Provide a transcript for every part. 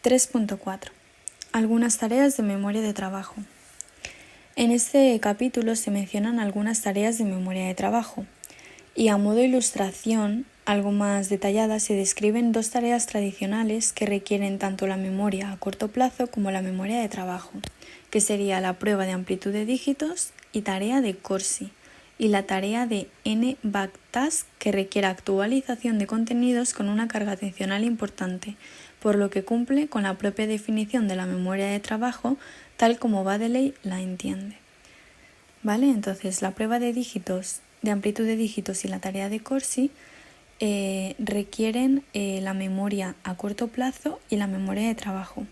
3.4. Algunas tareas de memoria de trabajo. En este capítulo se mencionan algunas tareas de memoria de trabajo y a modo de ilustración, algo más detallada, se describen dos tareas tradicionales que requieren tanto la memoria a corto plazo como la memoria de trabajo, que sería la prueba de amplitud de dígitos y tarea de Corsi, y la tarea de N-Backtask, que requiere actualización de contenidos con una carga atencional importante, por lo que cumple con la propia definición de la memoria de trabajo tal como Baddeley la entiende. ¿Vale? Entonces, la prueba de dígitos, de amplitud de dígitos y la tarea de Corsi requieren la memoria a corto plazo y la memoria de trabajo.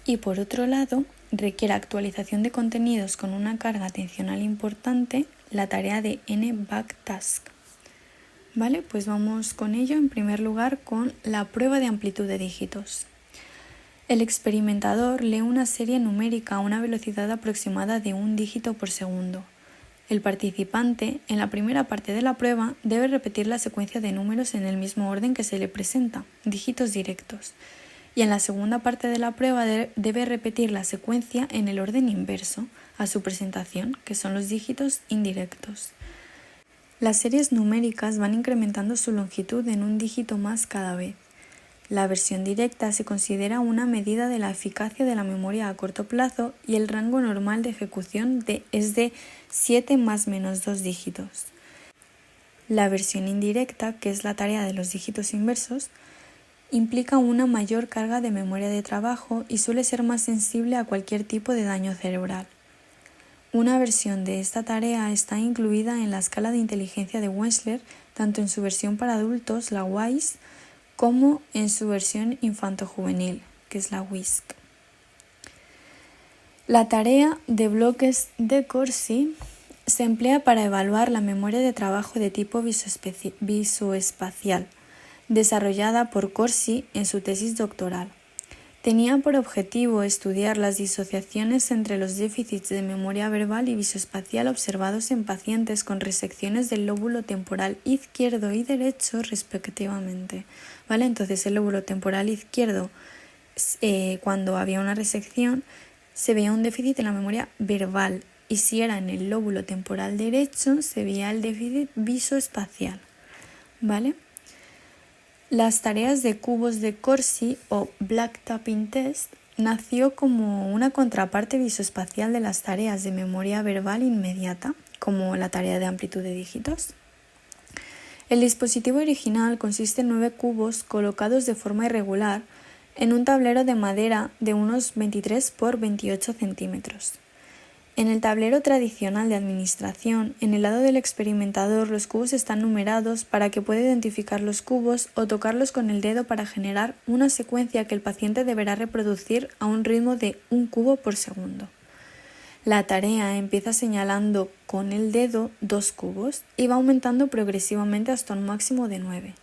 Y por otro lado, requiere actualización de contenidos con una carga atencional importante, la tarea de N-Backtask. Vale, pues vamos con ello en primer lugar con la prueba de amplitud de dígitos. El experimentador lee una serie numérica a una velocidad aproximada de 1 dígito por segundo. El participante, en la primera parte de la prueba, debe repetir la secuencia de números en el mismo orden que se le presenta, dígitos directos, y en la segunda parte de la prueba debe repetir la secuencia en el orden inverso a su presentación, que son los dígitos indirectos. Las series numéricas van incrementando su longitud en 1 dígito más cada vez. La versión directa se considera una medida de la eficacia de la memoria a corto plazo y el rango normal de ejecución es de 7 más menos 2 dígitos. La versión indirecta, que es la tarea de los dígitos inversos, implica una mayor carga de memoria de trabajo y suele ser más sensible a cualquier tipo de daño cerebral. Una versión de esta tarea está incluida en la escala de inteligencia de Wechsler, tanto en su versión para adultos, la WISE, como en su versión infanto-juvenil, que es la WISC. La tarea de bloques de Corsi se emplea para evaluar la memoria de trabajo de tipo visoespacial, desarrollada por Corsi en su tesis doctoral. Tenía por objetivo estudiar las disociaciones entre los déficits de memoria verbal y visoespacial observados en pacientes con resecciones del lóbulo temporal izquierdo y derecho respectivamente. ¿Vale? Entonces el lóbulo temporal izquierdo, cuando había una resección, se veía un déficit en la memoria verbal, y si era en el lóbulo temporal derecho, se veía el déficit visoespacial. ¿Vale? Las tareas de cubos de Corsi o Black Tapping Test nació como una contraparte visoespacial de las tareas de memoria verbal inmediata, como la tarea de amplitud de dígitos. El dispositivo original consiste en 9 cubos colocados de forma irregular en un tablero de madera de unos 23 por 28 centímetros. En el tablero tradicional de administración, en el lado del experimentador, los cubos están numerados para que pueda identificar los cubos o tocarlos con el dedo para generar una secuencia que el paciente deberá reproducir a un ritmo de 1 cubo por segundo. La tarea empieza señalando con el dedo 2 cubos y va aumentando progresivamente hasta un máximo de 9.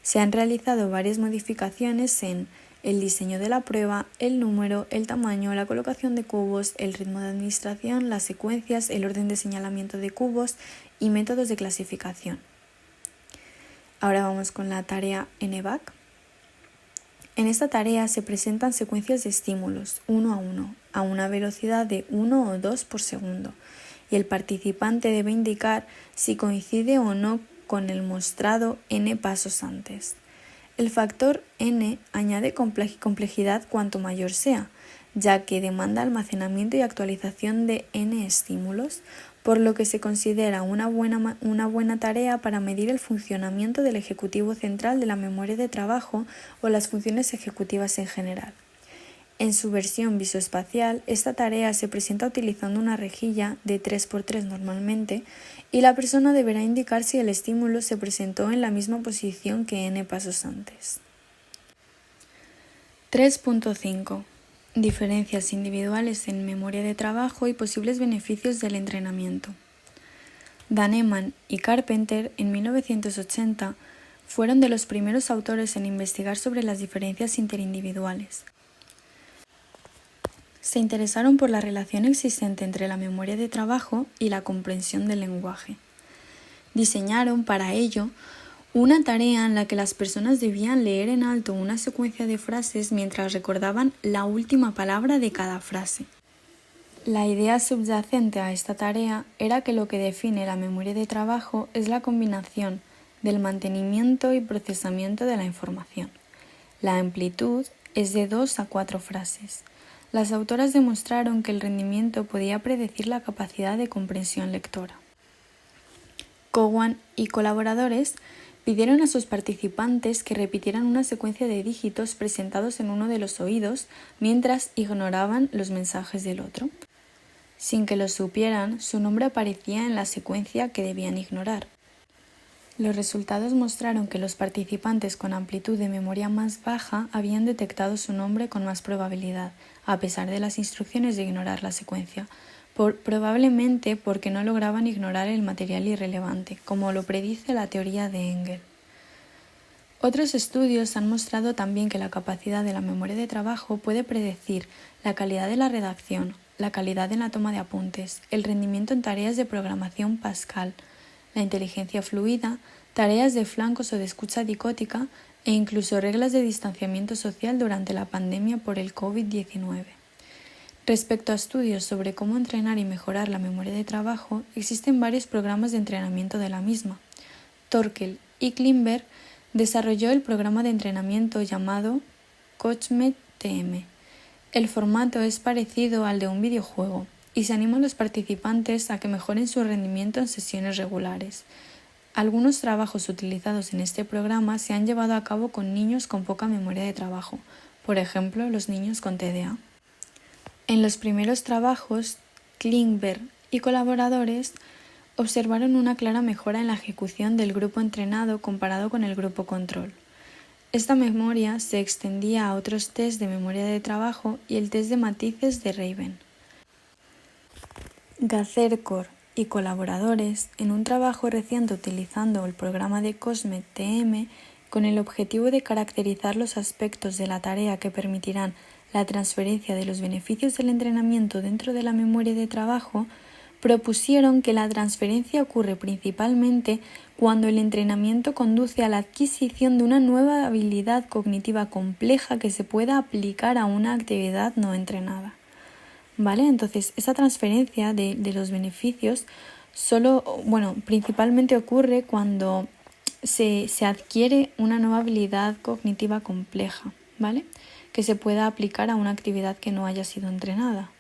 Se han realizado varias modificaciones en el diseño de la prueba, el número, el tamaño, la colocación de cubos, el ritmo de administración, las secuencias, el orden de señalamiento de cubos y métodos de clasificación. Ahora vamos con la tarea NBAC. En esta tarea se presentan secuencias de estímulos, 1 a 1, a una velocidad de 1 o 2 por segundo, y el participante debe indicar si coincide o no con el mostrado n pasos antes. El factor n añade complejidad cuanto mayor sea, ya que demanda almacenamiento y actualización de n estímulos, por lo que se considera una buena tarea para medir el funcionamiento del ejecutivo central de la memoria de trabajo o las funciones ejecutivas en general. En su versión visoespacial, esta tarea se presenta utilizando una rejilla de 3×3 normalmente, y la persona deberá indicar si el estímulo se presentó en la misma posición que n pasos antes. 3.5. Diferencias individuales en memoria de trabajo y posibles beneficios del entrenamiento. Daneman y Carpenter, en 1980, fueron de los primeros autores en investigar sobre las diferencias interindividuales. Se interesaron por la relación existente entre la memoria de trabajo y la comprensión del lenguaje. Diseñaron para ello Una tarea en la que las personas debían leer en alto una secuencia de frases mientras recordaban la última palabra de cada frase. La idea subyacente a esta tarea era que lo que define la memoria de trabajo es la combinación del mantenimiento y procesamiento de la información. La amplitud es de 2 a 4 frases. Las autoras demostraron que el rendimiento podía predecir la capacidad de comprensión lectora. Cowan y colaboradores pidieron a sus participantes que repitieran una secuencia de dígitos presentados en uno de los oídos mientras ignoraban los mensajes del otro. Sin que lo supieran, su nombre aparecía en la secuencia que debían ignorar. Los resultados mostraron que los participantes con amplitud de memoria más baja habían detectado su nombre con más probabilidad, a pesar de las instrucciones de ignorar la secuencia, probablemente porque no lograban ignorar el material irrelevante, como lo predice la teoría de Engel. Otros estudios han mostrado también que la capacidad de la memoria de trabajo puede predecir la calidad de la redacción, la calidad en la toma de apuntes, el rendimiento en tareas de programación Pascal, la inteligencia fluida, tareas de flancos o de escucha dicótica e incluso reglas de distanciamiento social durante la pandemia por el COVID-19. Respecto a estudios sobre cómo entrenar y mejorar la memoria de trabajo, existen varios programas de entrenamiento de la misma. Torkel y Klimberg desarrolló el programa de entrenamiento llamado COSME-TM. El formato es parecido al de un videojuego y se anima a los participantes a que mejoren su rendimiento en sesiones regulares. Algunos trabajos utilizados en este programa se han llevado a cabo con niños con poca memoria de trabajo, por ejemplo, los niños con TDA. En los primeros trabajos, Klimberg y colaboradores observaron una clara mejora en la ejecución del grupo entrenado comparado con el grupo control. Esta memoria se extendía a otros test de memoria de trabajo y el test de matices de Raven. Gazerkor y colaboradores, en un trabajo reciente utilizando el programa de COSME-TM con el objetivo de caracterizar los aspectos de la tarea que permitirán la transferencia de los beneficios del entrenamiento dentro de la memoria de trabajo, propusieron que la transferencia ocurre principalmente cuando el entrenamiento conduce a la adquisición de una nueva habilidad cognitiva compleja que se pueda aplicar a una actividad no entrenada. ¿Vale? Entonces, esa transferencia de los beneficios principalmente ocurre cuando se adquiere una nueva habilidad cognitiva compleja, ¿vale? Que se pueda aplicar a una actividad que no haya sido entrenada.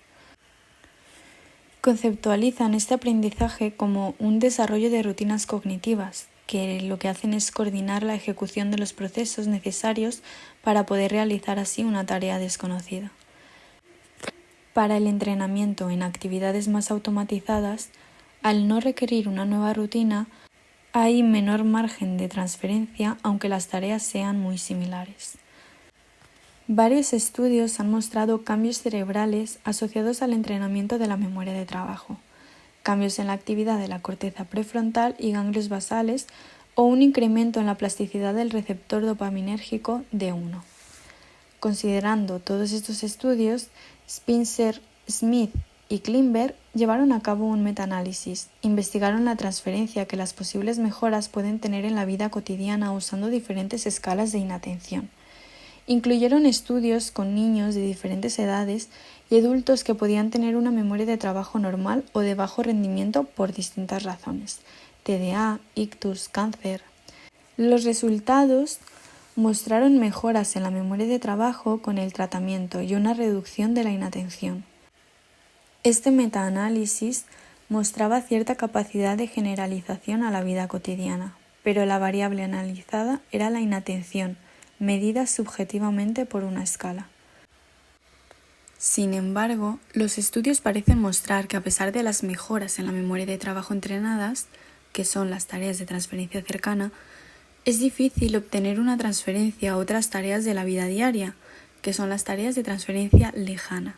Conceptualizan este aprendizaje como un desarrollo de rutinas cognitivas, que lo que hacen es coordinar la ejecución de los procesos necesarios para poder realizar así una tarea desconocida. Para el entrenamiento en actividades más automatizadas, al no requerir una nueva rutina, hay menor margen de transferencia aunque las tareas sean muy similares. Varios estudios han mostrado cambios cerebrales asociados al entrenamiento de la memoria de trabajo, cambios en la actividad de la corteza prefrontal y ganglios basales o un incremento en la plasticidad del receptor dopaminérgico D1. Considerando todos estos estudios, Spencer, Smith y Klimberg llevaron a cabo un metaanálisis, investigaron la transferencia que las posibles mejoras pueden tener en la vida cotidiana usando diferentes escalas de inatención. Incluyeron estudios con niños de diferentes edades y adultos que podían tener una memoria de trabajo normal o de bajo rendimiento por distintas razones, TDA, ictus, cáncer. Los resultados mostraron mejoras en la memoria de trabajo con el tratamiento y una reducción de la inatención. Este metaanálisis mostraba cierta capacidad de generalización a la vida cotidiana, pero la variable analizada era la inatención, medida subjetivamente por una escala. Sin embargo, los estudios parecen mostrar que a pesar de las mejoras en la memoria de trabajo entrenadas, que son las tareas de transferencia cercana, es difícil obtener una transferencia a otras tareas de la vida diaria, que son las tareas de transferencia lejana.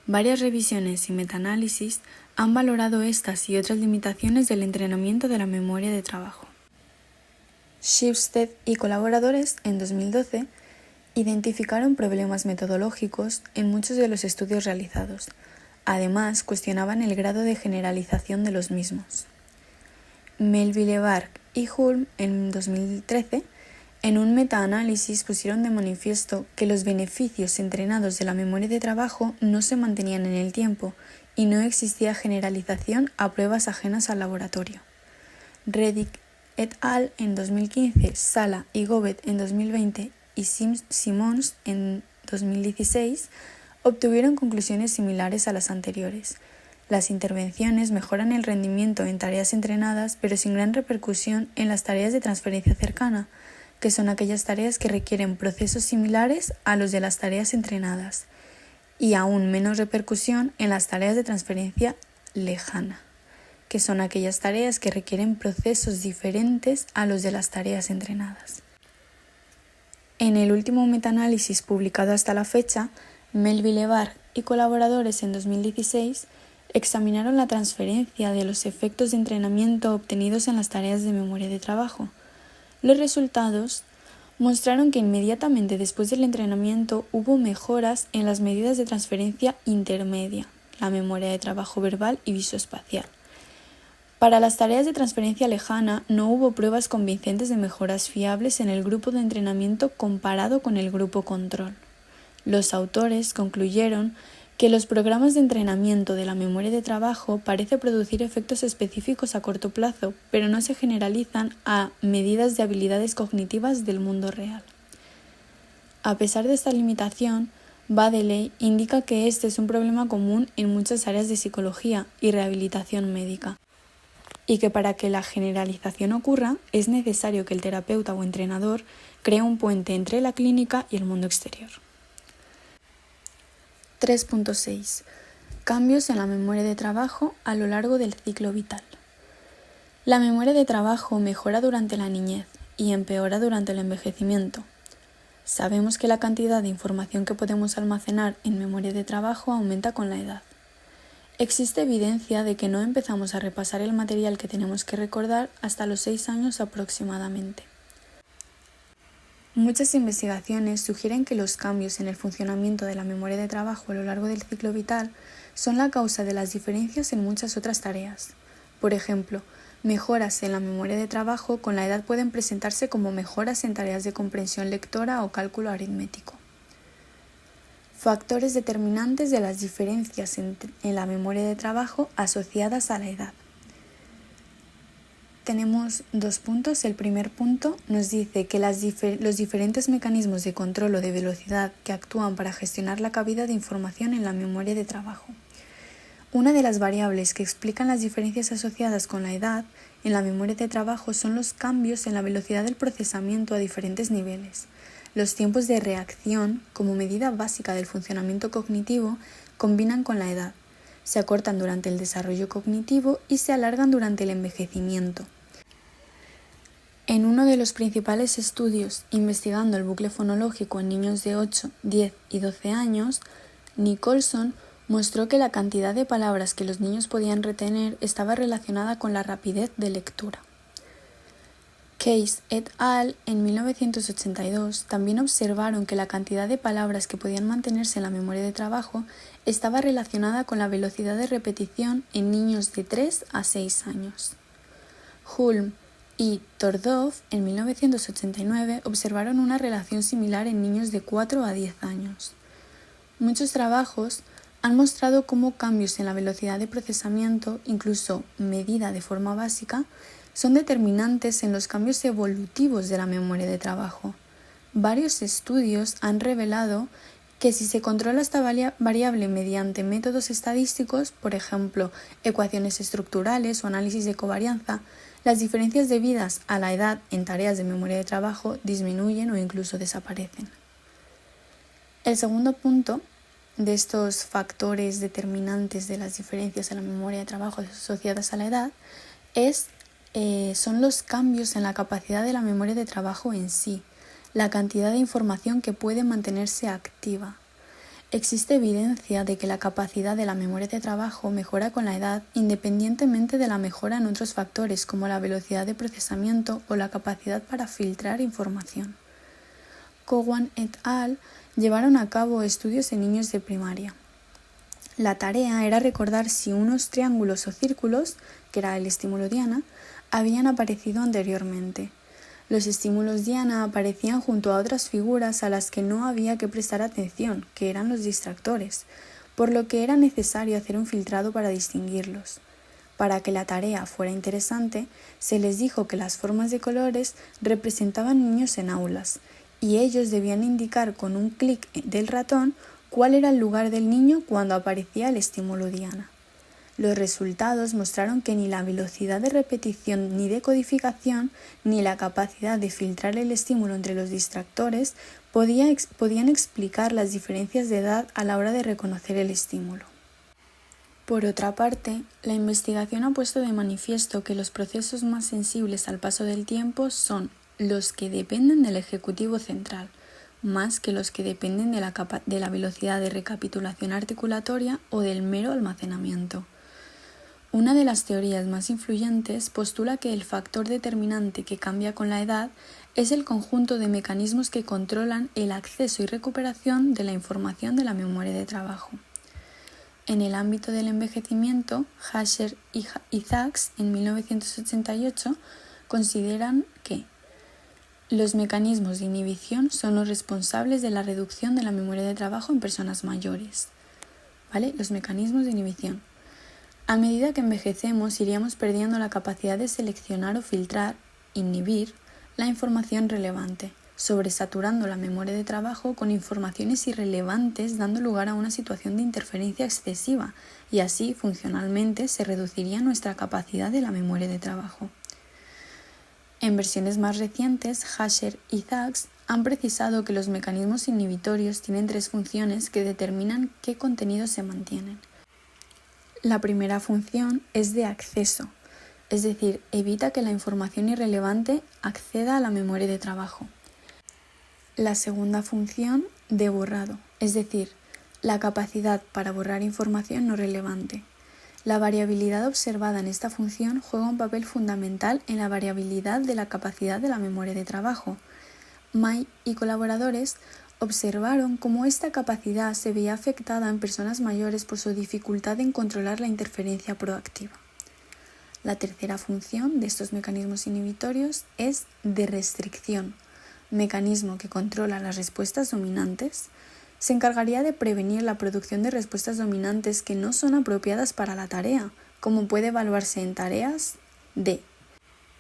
Varias revisiones y metaanálisis han valorado estas y otras limitaciones del entrenamiento de la memoria de trabajo. Shipstead y colaboradores, en 2012, identificaron problemas metodológicos en muchos de los estudios realizados. Además, cuestionaban el grado de generalización de los mismos. Melville-Bark y Hulme en 2013, en un metaanálisis pusieron de manifiesto que los beneficios entrenados de la memoria de trabajo no se mantenían en el tiempo y no existía generalización a pruebas ajenas al laboratorio. Reddick et al. En 2015, Sala y Gobet en 2020 y Simons en 2016 obtuvieron conclusiones similares a las anteriores. Las intervenciones mejoran el rendimiento en tareas entrenadas, pero sin gran repercusión en las tareas de transferencia cercana, que son aquellas tareas que requieren procesos similares a los de las tareas entrenadas, y aún menos repercusión en las tareas de transferencia lejana, que son aquellas tareas que requieren procesos diferentes a los de las tareas entrenadas. En el último metaanálisis publicado hasta la fecha, Melville-Barr y colaboradores en 2016 examinaron la transferencia de los efectos de entrenamiento obtenidos en las tareas de memoria de trabajo. Los resultados mostraron que inmediatamente después del entrenamiento hubo mejoras en las medidas de transferencia intermedia, la memoria de trabajo verbal y visoespacial. Para las tareas de transferencia lejana no hubo pruebas convincentes de mejoras fiables en el grupo de entrenamiento comparado con el grupo control. Los autores concluyeron que los programas de entrenamiento de la memoria de trabajo parecen producir efectos específicos a corto plazo, pero no se generalizan a medidas de habilidades cognitivas del mundo real. A pesar de esta limitación, Baddeley indica que este es un problema común en muchas áreas de psicología y rehabilitación médica, y que para que la generalización ocurra es necesario que el terapeuta o entrenador cree un puente entre la clínica y el mundo exterior. 3.6. Cambios en la memoria de trabajo a lo largo del ciclo vital. La memoria de trabajo mejora durante la niñez y empeora durante el envejecimiento. Sabemos que la cantidad de información que podemos almacenar en memoria de trabajo aumenta con la edad. Existe evidencia de que no empezamos a repasar el material que tenemos que recordar hasta los 6 años aproximadamente. Muchas investigaciones sugieren que los cambios en el funcionamiento de la memoria de trabajo a lo largo del ciclo vital son la causa de las diferencias en muchas otras tareas. Por ejemplo, mejoras en la memoria de trabajo con la edad pueden presentarse como mejoras en tareas de comprensión lectora o cálculo aritmético. Factores determinantes de las diferencias en la memoria de trabajo asociadas a la edad. Tenemos 2 puntos. El primer punto nos dice que los diferentes mecanismos de control o de velocidad que actúan para gestionar la cabida de información en la memoria de trabajo. Una de las variables que explican las diferencias asociadas con la edad en la memoria de trabajo son los cambios en la velocidad del procesamiento a diferentes niveles. Los tiempos de reacción, como medida básica del funcionamiento cognitivo, combinan con la edad. Se acortan durante el desarrollo cognitivo y se alargan durante el envejecimiento. En uno de los principales estudios investigando el bucle fonológico en niños de 8, 10 y 12 años, Nicholson mostró que la cantidad de palabras que los niños podían retener estaba relacionada con la rapidez de lectura. Case et al. En 1982 también observaron que la cantidad de palabras que podían mantenerse en la memoria de trabajo estaba relacionada con la velocidad de repetición en niños de 3 a 6 años. Hulme y Tordov en 1989 observaron una relación similar en niños de 4 a 10 años. Muchos trabajos han mostrado cómo cambios en la velocidad de procesamiento, incluso medida de forma básica, son determinantes en los cambios evolutivos de la memoria de trabajo. Varios estudios han revelado que si se controla esta variable mediante métodos estadísticos, por ejemplo, ecuaciones estructurales o análisis de covarianza, las diferencias debidas a la edad en tareas de memoria de trabajo disminuyen o incluso desaparecen. El segundo punto de estos factores determinantes de las diferencias en la memoria de trabajo asociadas a la edad son los cambios en la capacidad de la memoria de trabajo en sí, la cantidad de información que puede mantenerse activa. Existe evidencia de que la capacidad de la memoria de trabajo mejora con la edad independientemente de la mejora en otros factores como la velocidad de procesamiento o la capacidad para filtrar información. Cowan et al. Llevaron a cabo estudios en niños de primaria. La tarea era recordar si unos triángulos o círculos, que era el estímulo diana, habían aparecido anteriormente. Los estímulos diana aparecían junto a otras figuras a las que no había que prestar atención, que eran los distractores, por lo que era necesario hacer un filtrado para distinguirlos. Para que la tarea fuera interesante, se les dijo que las formas de colores representaban niños en aulas, y ellos debían indicar con un clic del ratón cuál era el lugar del niño cuando aparecía el estímulo diana. Los resultados mostraron que ni la velocidad de repetición ni de codificación, ni la capacidad de filtrar el estímulo entre los distractores podían explicar las diferencias de edad a la hora de reconocer el estímulo. Por otra parte, la investigación ha puesto de manifiesto que los procesos más sensibles al paso del tiempo son los que dependen del ejecutivo central, más que los que dependen de la velocidad de recapitulación articulatoria o del mero almacenamiento. Una de las teorías más influyentes postula que el factor determinante que cambia con la edad es el conjunto de mecanismos que controlan el acceso y recuperación de la información de la memoria de trabajo. En el ámbito del envejecimiento, Hasher y Zacks en 1988 consideran que los mecanismos de inhibición son los responsables de la reducción de la memoria de trabajo en personas mayores. ¿Vale? Los mecanismos de inhibición. A medida que envejecemos, iríamos perdiendo la capacidad de seleccionar o filtrar, inhibir, la información relevante, sobresaturando la memoria de trabajo con informaciones irrelevantes, dando lugar a una situación de interferencia excesiva, y así, funcionalmente, se reduciría nuestra capacidad de la memoria de trabajo. En versiones más recientes, Hasher y Zacks han precisado que los mecanismos inhibitorios tienen 3 funciones que determinan qué contenidos se mantienen. La primera función es de acceso, es decir, evita que la información irrelevante acceda a la memoria de trabajo. La segunda función de borrado, es decir, la capacidad para borrar información no relevante. La variabilidad observada en esta función juega un papel fundamental en la variabilidad de la capacidad de la memoria de trabajo. May y colaboradores observaron cómo esta capacidad se veía afectada en personas mayores por su dificultad en controlar la interferencia proactiva. La tercera función de estos mecanismos inhibitorios es de restricción, mecanismo que controla las respuestas dominantes. Se encargaría de prevenir la producción de respuestas dominantes que no son apropiadas para la tarea, como puede evaluarse en tareas de,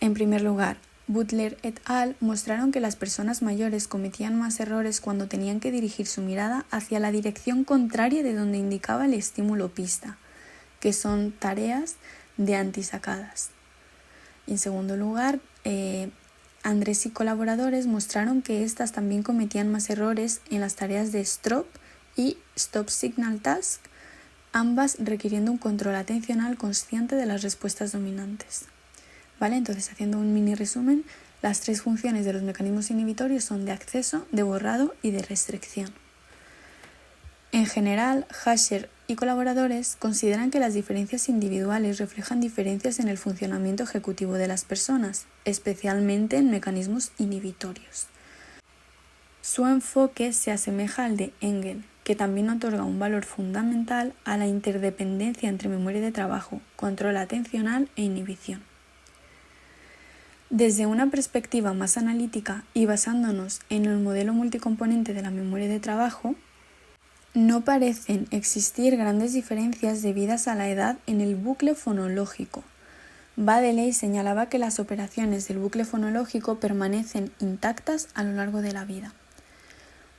en primer lugar, Butler et al. Mostraron que las personas mayores cometían más errores cuando tenían que dirigir su mirada hacia la dirección contraria de donde indicaba el estímulo pista, que son tareas de antisacadas. Y en segundo lugar, Andrés y colaboradores mostraron que éstas también cometían más errores en las tareas de STOP y Stop Signal Task, ambas requiriendo un control atencional consciente de las respuestas dominantes. ¿Vale? Entonces, haciendo un mini resumen, las 3 funciones de los mecanismos inhibitorios son de acceso, de borrado y de restricción. En general, Hasher y colaboradores consideran que las diferencias individuales reflejan diferencias en el funcionamiento ejecutivo de las personas, especialmente en mecanismos inhibitorios. Su enfoque se asemeja al de Engel, que también otorga un valor fundamental a la interdependencia entre memoria de trabajo, control atencional e inhibición. Desde una perspectiva más analítica y basándonos en el modelo multicomponente de la memoria de trabajo, no parecen existir grandes diferencias debidas a la edad en el bucle fonológico. Baddeley señalaba que las operaciones del bucle fonológico permanecen intactas a lo largo de la vida.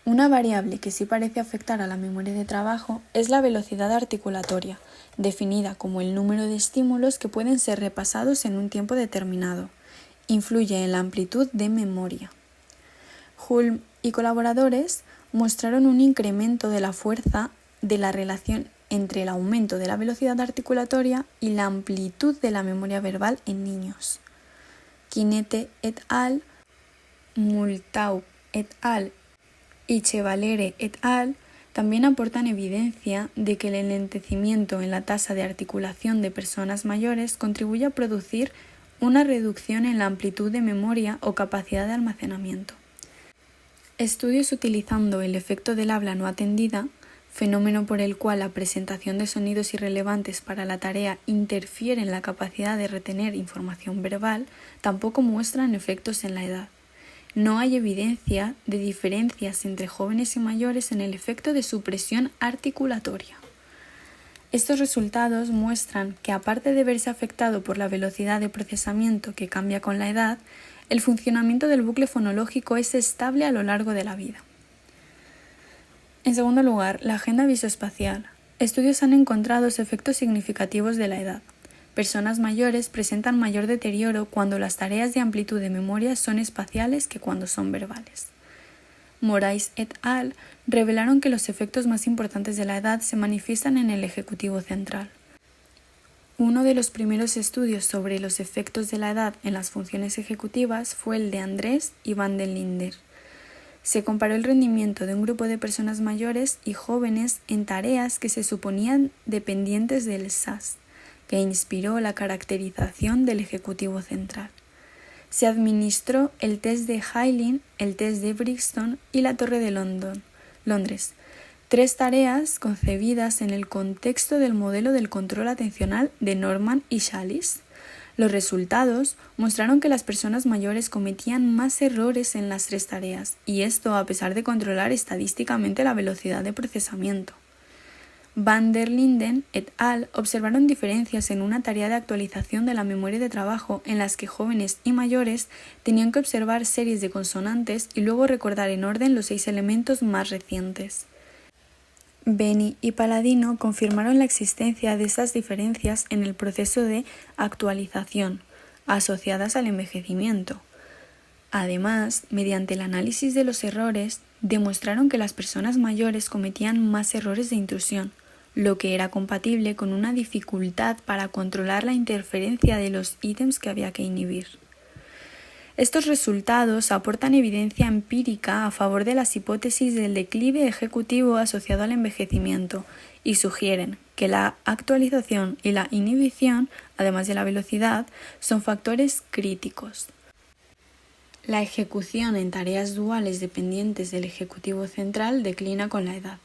Una variable que sí parece afectar a la memoria de trabajo es la velocidad articulatoria, definida como el número de estímulos que pueden ser repasados en un tiempo determinado. Influye en la amplitud de memoria. Hulme y colaboradores mostraron un incremento de la fuerza de la relación entre el aumento de la velocidad articulatoria y la amplitud de la memoria verbal en niños. Quinete et al., Multau et al. Y Chevalere et al. También aportan evidencia de que el enlentecimiento en la tasa de articulación de personas mayores contribuye a producir una reducción en la amplitud de memoria o capacidad de almacenamiento. Estudios utilizando el efecto del habla no atendida fenómeno por el cual la presentación de sonidos irrelevantes para la tarea interfiere en la capacidad de retener información verbal, tampoco muestran efectos en la edad. No hay evidencia de diferencias entre jóvenes y mayores en el efecto de supresión articulatoria. Estos resultados muestran que, aparte de verse afectado por la velocidad de procesamiento que cambia con la edad, el funcionamiento del bucle fonológico es estable a lo largo de la vida. En segundo lugar, la agenda visoespacial. Estudios han encontrado efectos significativos de la edad. Personas mayores presentan mayor deterioro cuando las tareas de amplitud de memoria son espaciales que cuando son verbales. Morais et al. Revelaron que los efectos más importantes de la edad se manifiestan en el ejecutivo central. Uno de los primeros estudios sobre los efectos de la edad en las funciones ejecutivas fue el de Andrés y van der Linden. Se comparó el rendimiento de un grupo de personas mayores y jóvenes en tareas que se suponían dependientes del SAS, que inspiró la caracterización del ejecutivo central. Se administró el test de Hailing, el test de Brixton y la Torre de Londres, 3 tareas concebidas en el contexto del modelo del control atencional de Norman y Challis. Los resultados mostraron que las personas mayores cometían más errores en las 3 tareas, y esto a pesar de controlar estadísticamente la velocidad de procesamiento. Van der Linden et al. Observaron diferencias en una tarea de actualización de la memoria de trabajo en las que jóvenes y mayores tenían que observar series de consonantes y luego recordar en orden los 6 elementos más recientes. Beni y Paladino confirmaron la existencia de estas diferencias en el proceso de actualización, asociadas al envejecimiento. Además, mediante el análisis de los errores, demostraron que las personas mayores cometían más errores de intrusión, lo que era compatible con una dificultad para controlar la interferencia de los ítems que había que inhibir. Estos resultados aportan evidencia empírica a favor de las hipótesis del declive ejecutivo asociado al envejecimiento y sugieren que la actualización y la inhibición, además de la velocidad, son factores críticos. La ejecución en tareas duales dependientes del ejecutivo central declina con la edad.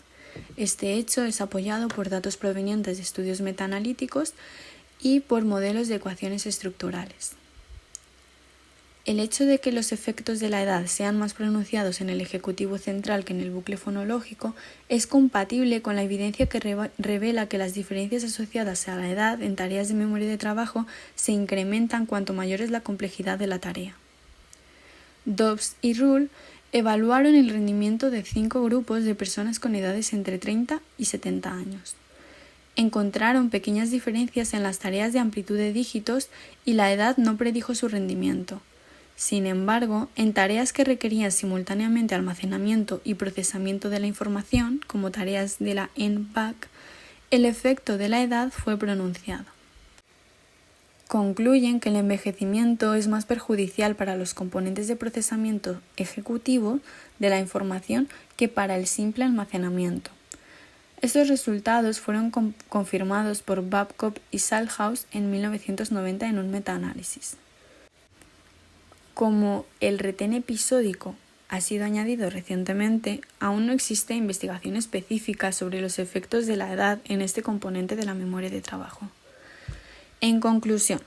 Este hecho es apoyado por datos provenientes de estudios metaanalíticos y por modelos de ecuaciones estructurales. El hecho de que los efectos de la edad sean más pronunciados en el ejecutivo central que en el bucle fonológico es compatible con la evidencia que revela que las diferencias asociadas a la edad en tareas de memoria de trabajo se incrementan cuanto mayor es la complejidad de la tarea. Dobbs y Rule evaluaron el rendimiento de 5 grupos de personas con edades entre 30 y 70 años. Encontraron pequeñas diferencias en las tareas de amplitud de dígitos y la edad no predijo su rendimiento. Sin embargo, en tareas que requerían simultáneamente almacenamiento y procesamiento de la información, como tareas de la NPAC, el efecto de la edad fue pronunciado. Concluyen que el envejecimiento es más perjudicial para los componentes de procesamiento ejecutivo de la información que para el simple almacenamiento. Estos resultados fueron confirmados por Babcock y Salthouse en 1990 en un metaanálisis. Como el retén episódico ha sido añadido recientemente, aún no existe investigación específica sobre los efectos de la edad en este componente de la memoria de trabajo. En conclusión,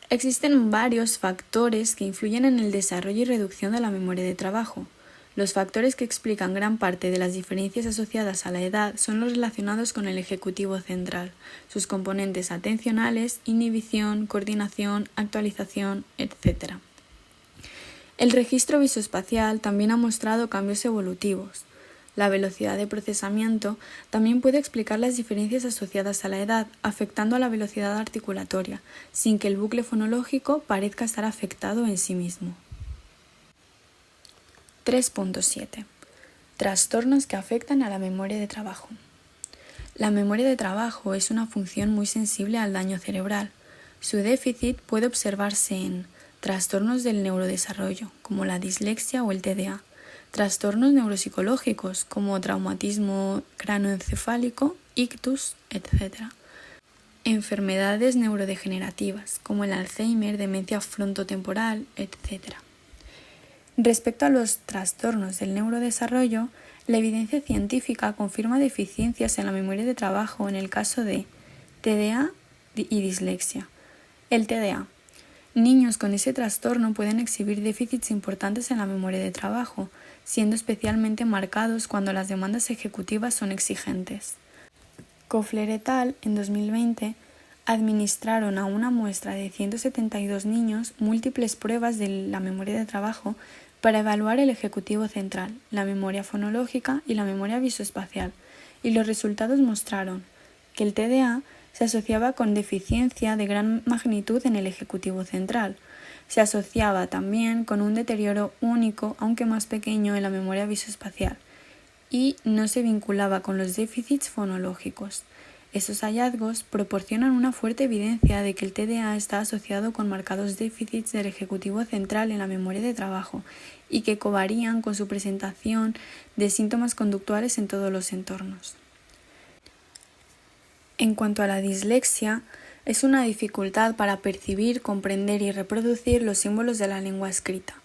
existen varios factores que influyen en el desarrollo y reducción de la memoria de trabajo. Los factores que explican gran parte de las diferencias asociadas a la edad son los relacionados con el ejecutivo central, sus componentes atencionales, inhibición, coordinación, actualización, etc. El registro visoespacial también ha mostrado cambios evolutivos. La velocidad de procesamiento también puede explicar las diferencias asociadas a la edad, afectando a la velocidad articulatoria, sin que el bucle fonológico parezca estar afectado en sí mismo. 3.7. Trastornos que afectan a la memoria de trabajo. La memoria de trabajo es una función muy sensible al daño cerebral. Su déficit puede observarse en trastornos del neurodesarrollo, como la dislexia o el TDA, trastornos neuropsicológicos, como traumatismo cranoencefálico, ictus, etc. Enfermedades neurodegenerativas, como el Alzheimer, demencia frontotemporal, etc. Respecto a los trastornos del neurodesarrollo, La evidencia científica confirma deficiencias en la memoria de trabajo en el caso de TDA y dislexia. El TDA. Niños con ese trastorno pueden exhibir déficits importantes en la memoria de trabajo, siendo especialmente marcados cuando las demandas ejecutivas son exigentes. Kofler et al. En 2020 administraron a una muestra de 172 niños múltiples pruebas de la memoria de trabajo para evaluar el ejecutivo central, la memoria fonológica y la memoria visoespacial, y los resultados mostraron que el TDA se asociaba con deficiencia de gran magnitud en el ejecutivo central. Se asociaba también con un deterioro único, aunque más pequeño, en la memoria visoespacial, y no se vinculaba con los déficits fonológicos. Estos hallazgos proporcionan una fuerte evidencia de que el TDA está asociado con marcados déficits del ejecutivo central en la memoria de trabajo y que covarían con su presentación de síntomas conductuales en todos los entornos. En cuanto a la dislexia, es una dificultad para percibir, comprender y reproducir los símbolos de la lengua escrita,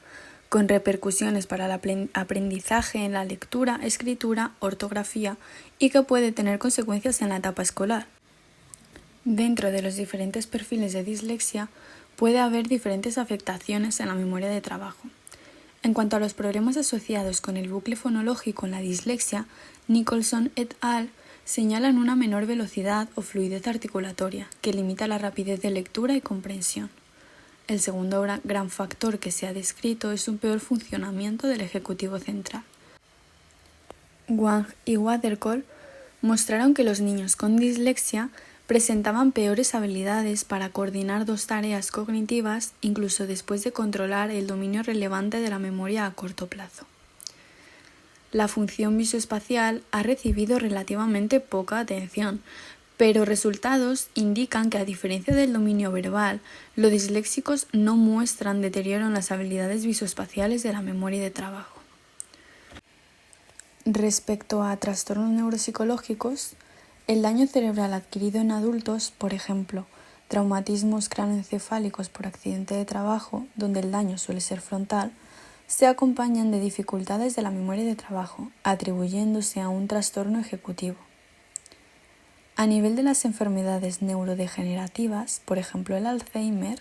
con repercusiones para el aprendizaje en la lectura, escritura, ortografía y que puede tener consecuencias en la etapa escolar. Dentro de los diferentes perfiles de dislexia puede haber diferentes afectaciones en la memoria de trabajo. En cuanto a los problemas asociados con el bucle fonológico en la dislexia, Nicholson et al. Señalan una menor velocidad o fluidez articulatoria que limita la rapidez de lectura y comprensión. El segundo gran factor que se ha descrito es un peor funcionamiento del ejecutivo central. Wang y Watercol mostraron que los niños con dislexia presentaban peores habilidades para coordinar dos tareas cognitivas incluso después de controlar el dominio relevante de la memoria a corto plazo. La función visoespacial ha recibido relativamente poca atención, pero resultados indican que, a diferencia del dominio verbal, los disléxicos no muestran deterioro en las habilidades visoespaciales de la memoria de trabajo. Respecto a trastornos neuropsicológicos, el daño cerebral adquirido en adultos, por ejemplo, traumatismos cráneoencefálicos por accidente de trabajo, donde el daño suele ser frontal, se acompañan de dificultades de la memoria de trabajo, atribuyéndose a un trastorno ejecutivo. A nivel de las enfermedades neurodegenerativas, por ejemplo el Alzheimer,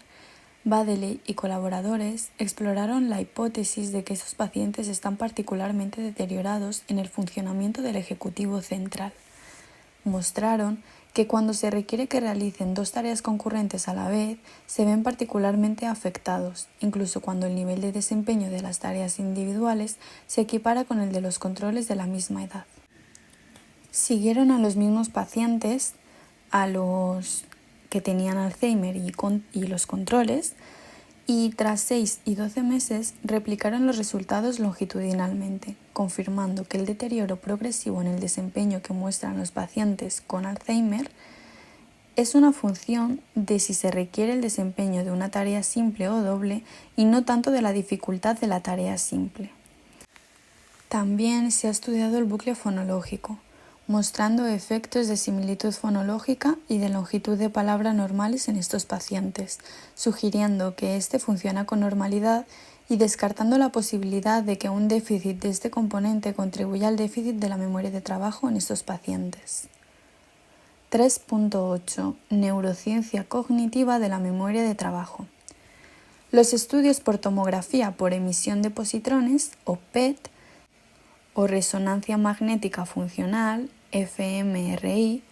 Baddeley y colaboradores exploraron la hipótesis de que esos pacientes están particularmente deteriorados en el funcionamiento del ejecutivo central. Mostraron que cuando se requiere que realicen dos tareas concurrentes a la vez, se ven particularmente afectados, incluso cuando el nivel de desempeño de las tareas individuales se equipara con el de los controles de la misma edad. Siguieron a los mismos pacientes, a los que tenían Alzheimer y los controles, y tras 6 y 12 meses replicaron los resultados longitudinalmente, confirmando que el deterioro progresivo en el desempeño que muestran los pacientes con Alzheimer es una función de si se requiere el desempeño de una tarea simple o doble y no tanto de la dificultad de la tarea simple. También se ha estudiado el bucle fonológico, mostrando efectos de similitud fonológica y de longitud de palabra normales en estos pacientes, sugiriendo que éste funciona con normalidad y descartando la posibilidad de que un déficit de este componente contribuya al déficit de la memoria de trabajo en estos pacientes. 3.8. Neurociencia cognitiva de la memoria de trabajo. Los estudios por tomografía por emisión de positrones, o PET, o resonancia magnética funcional, fMRI,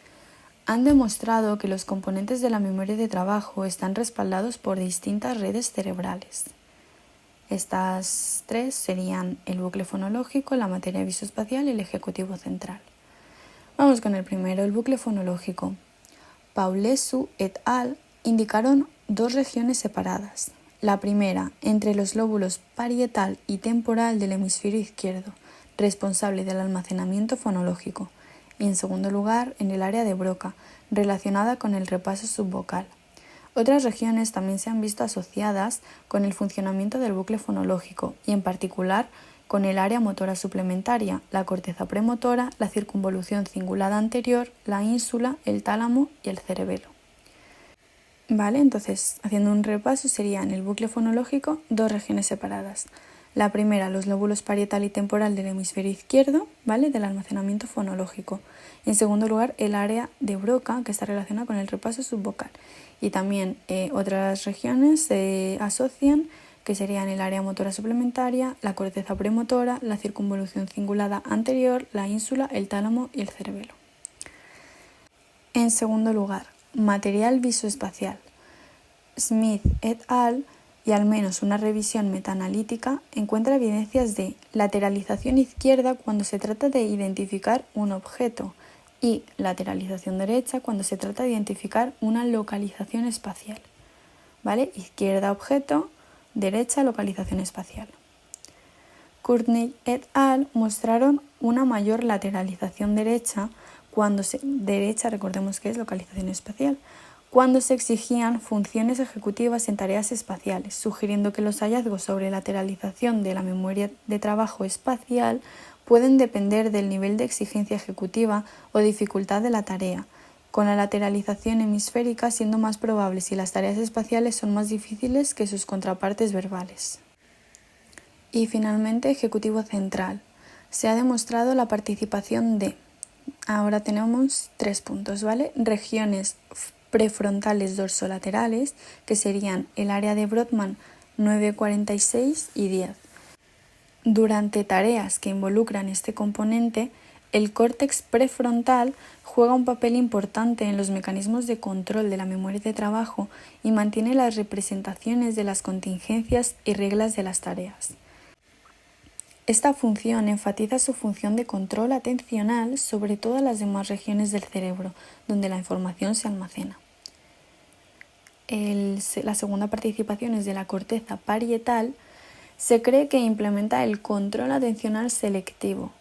han demostrado que los componentes de la memoria de trabajo están respaldados por distintas redes cerebrales. Estas tres serían el bucle fonológico, la materia visoespacial y el ejecutivo central. Vamos con el primero, el bucle fonológico. Paulescu et al. Indicaron dos regiones separadas. La primera, entre los lóbulos parietal y temporal del hemisferio izquierdo, responsable del almacenamiento fonológico, y en segundo lugar en el área de Broca, relacionada con el repaso subvocal. Otras regiones también se han visto asociadas con el funcionamiento del bucle fonológico y en particular con el área motora suplementaria, la corteza premotora, la circunvolución cingulada anterior, la ínsula, el tálamo y el cerebelo. Vale, entonces, haciendo un repaso, serían el bucle fonológico dos regiones separadas. La primera, los lóbulos parietal y temporal del hemisferio izquierdo, ¿vale? Del almacenamiento fonológico. Y en segundo lugar, el área de Broca, que está relacionada con el repaso subvocal. Y también otras regiones se asocian, que serían el área motora suplementaria, la corteza premotora, la circunvolución cingulada anterior, la ínsula, el tálamo y el cerebelo. En segundo lugar, material visoespacial. Smith et al. Y al menos una revisión metaanalítica encuentra evidencias de lateralización izquierda cuando se trata de identificar un objeto y lateralización derecha cuando se trata de identificar una localización espacial. ¿Vale? Izquierda objeto, derecha localización espacial. Courtney et al. Mostraron una mayor lateralización derecha recordemos que es localización espacial, cuando se exigían funciones ejecutivas en tareas espaciales, sugiriendo que los hallazgos sobre lateralización de la memoria de trabajo espacial pueden depender del nivel de exigencia ejecutiva o dificultad de la tarea, con la lateralización hemisférica siendo más probable si las tareas espaciales son más difíciles que sus contrapartes verbales. Y finalmente, ejecutivo central. Se ha demostrado la participación de, ahora tenemos 3 puntos, ¿vale? Regiones prefrontales dorsolaterales, que serían el área de Brodmann 9, 46 y 10. Durante tareas que involucran este componente, el córtex prefrontal juega un papel importante en los mecanismos de control de la memoria de trabajo y mantiene las representaciones de las contingencias y reglas de las tareas. Esta función enfatiza su función de control atencional sobre todas las demás regiones del cerebro, donde la información se almacena. La segunda participación es de la corteza parietal. Se cree que implementa el control atencional selectivo.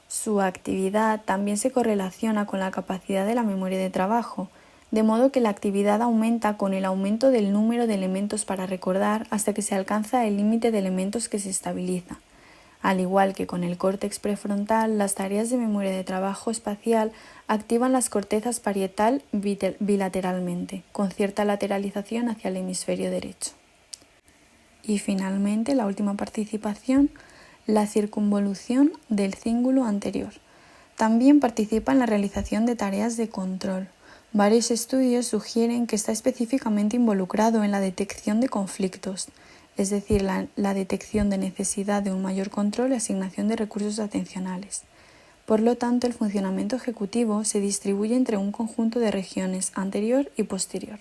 Su actividad también se correlaciona con la capacidad de la memoria de trabajo, de modo que la actividad aumenta con el aumento del número de elementos para recordar hasta que se alcanza el límite de elementos que se estabiliza. Al igual que con el córtex prefrontal, las tareas de memoria de trabajo espacial activan las cortezas parietal bilateralmente, con cierta lateralización hacia el hemisferio derecho. Y finalmente, la última participación, la circunvolución del cíngulo anterior. También participa en la realización de tareas de control. Varios estudios sugieren que está específicamente involucrado en la detección de conflictos, es decir, la detección de necesidad de un mayor control y asignación de recursos atencionales. Por lo tanto, el funcionamiento ejecutivo se distribuye entre un conjunto de regiones anterior y posterior.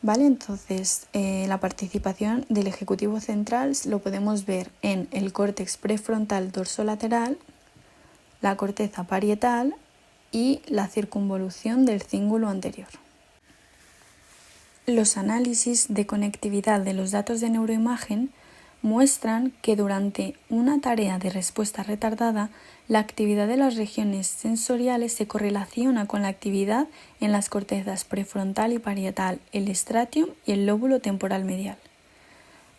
¿Vale? Entonces, la participación del ejecutivo central lo podemos ver en el córtex prefrontal dorsolateral, la corteza parietal y la circunvolución del cíngulo anterior. Los análisis de conectividad de los datos de neuroimagen muestran que durante una tarea de respuesta retardada, la actividad de las regiones sensoriales se correlaciona con la actividad en las cortezas prefrontal y parietal, el estratium y el lóbulo temporal medial.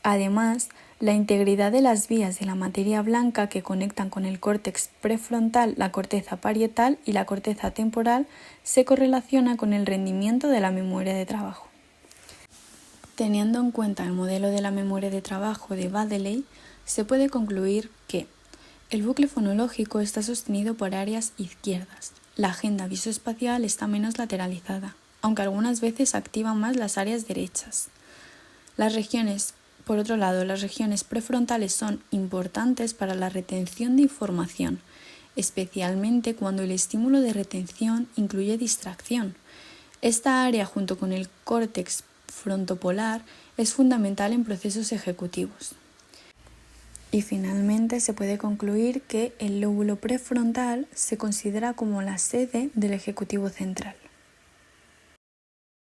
Además, la integridad de las vías de la materia blanca que conectan con el córtex prefrontal, la corteza parietal y la corteza temporal se correlaciona con el rendimiento de la memoria de trabajo. Teniendo en cuenta el modelo de la memoria de trabajo de Baddeley, se puede concluir que el bucle fonológico está sostenido por áreas izquierdas. La agenda visoespacial está menos lateralizada, aunque algunas veces activa más las áreas derechas. Por otro lado, las regiones prefrontales son importantes para la retención de información, especialmente cuando el estímulo de retención incluye distracción. Esta área, junto con el córtex frontopolar, es fundamental en procesos ejecutivos. Y finalmente se puede concluir que el lóbulo prefrontal se considera como la sede del ejecutivo central.